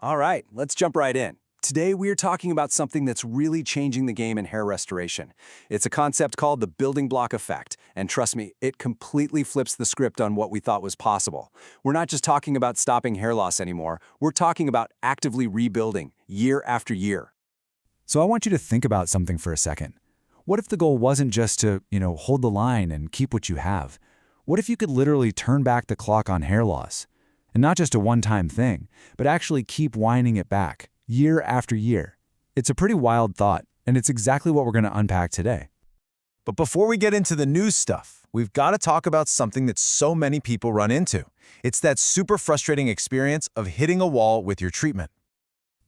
All right, let's jump right in. Today, we're talking about something that's really changing the game in hair restoration. It's a concept called the building block effect, and trust me, it completely flips the script on what we thought was possible. We're not just talking about stopping hair loss anymore, we're talking about actively rebuilding, year after year. So I want you to think about something for a second. What if the goal wasn't just to, hold the line and keep what you have? What if you could literally turn back the clock on hair loss? And not just a one-time thing, but actually keep winding it back, year after year. It's a pretty wild thought, and it's exactly what we're going to unpack today. But before we get into the new stuff, we've got to talk about something that so many people run into. It's that super frustrating experience of hitting a wall with your treatment.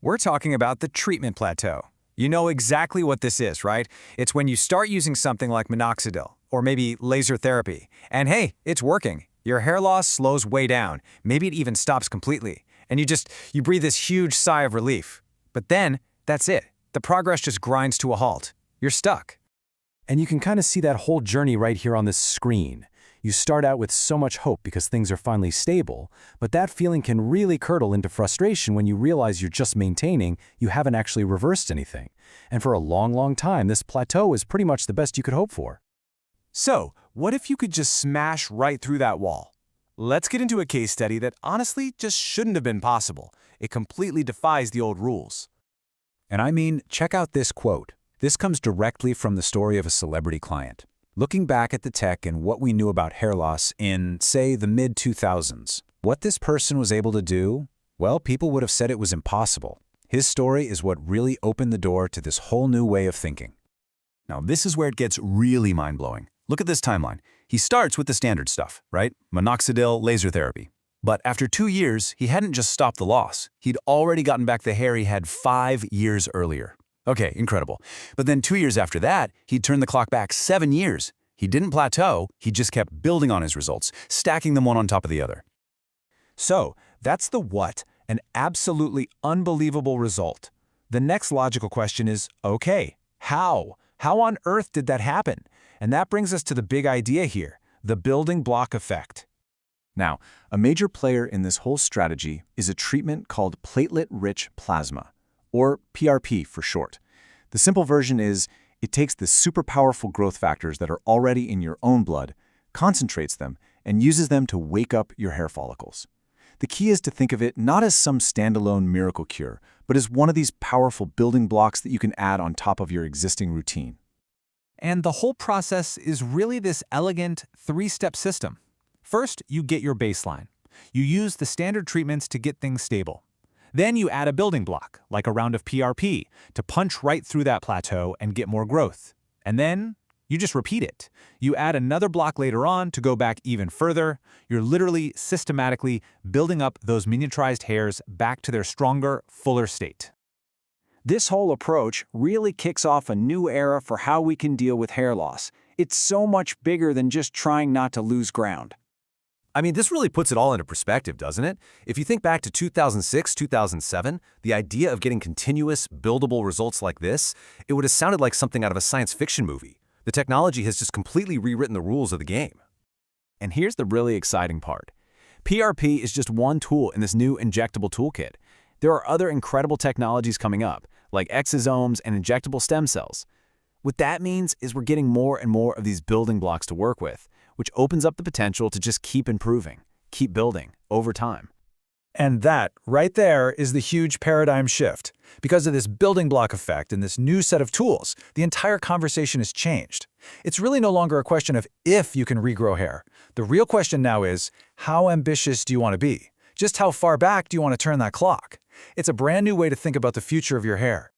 We're talking about the treatment plateau. You know exactly what this is, right? It's when you start using something like Minoxidil, or maybe laser therapy, and hey, it's working. Your hair loss slows way down. Maybe it even stops completely. And you breathe this huge sigh of relief. But then, that's it. The progress just grinds to a halt. You're stuck. And you can kind of see that whole journey right here on this screen. You start out with so much hope because things are finally stable, but that feeling can really curdle into frustration when you realize you're just maintaining, you haven't actually reversed anything. And for a long, long time, this plateau is pretty much the best you could hope for. So, what if you could just smash right through that wall? Let's get into a case study that honestly just shouldn't have been possible. It completely defies the old rules. And I mean, check out this quote. This comes directly from the story of a celebrity client. Looking back at the tech and what we knew about hair loss in, say, the mid-2000s, what this person was able to do, well, people would have said it was impossible. His story is what really opened the door to this whole new way of thinking. Now, this is where it gets really mind-blowing. Look at this timeline. He starts with the standard stuff, right? Minoxidil, laser therapy. But after 2 years, he hadn't just stopped the loss. He'd already gotten back the hair he had 5 years earlier. Okay, incredible. But then 2 years after that, he'd turned the clock back 7 years. He didn't plateau, he just kept building on his results, stacking them one on top of the other. So, that's the what, an absolutely unbelievable result. The next logical question is, okay, how? How on earth did that happen? And that brings us to the big idea here, the building block effect. Now, a major player in this whole strategy is a treatment called platelet-rich plasma, or PRP for short. The simple version is, it takes the super powerful growth factors that are already in your own blood, concentrates them, and uses them to wake up your hair follicles. The key is to think of it not as some standalone miracle cure, but as one of these powerful building blocks that you can add on top of your existing routine. And the whole process is really this elegant three-step system. First, you get your baseline. You use the standard treatments to get things stable. Then you add a building block, like a round of PRP, to punch right through that plateau and get more growth. And then you just repeat it. You add another block later on to go back even further. You're literally systematically building up those miniaturized hairs back to their stronger, fuller state. This whole approach really kicks off a new era for how we can deal with hair loss. It's so much bigger than just trying not to lose ground. I mean, this really puts it all into perspective, doesn't it? If you think back to 2006, 2007, the idea of getting continuous, buildable results like this, it would have sounded like something out of a science fiction movie. The technology has just completely rewritten the rules of the game. And here's the really exciting part. PRP is just one tool in this new injectable toolkit. There are other incredible technologies coming up, like exosomes and injectable stem cells. What that means is we're getting more and more of these building blocks to work with, which opens up the potential to just keep improving, keep building over time. And that, right there, is the huge paradigm shift. Because of this building block effect and this new set of tools, the entire conversation has changed. It's really no longer a question of if you can regrow hair. The real question now is, how ambitious do you want to be? Just how far back do you want to turn that clock? It's a brand new way to think about the future of your hair.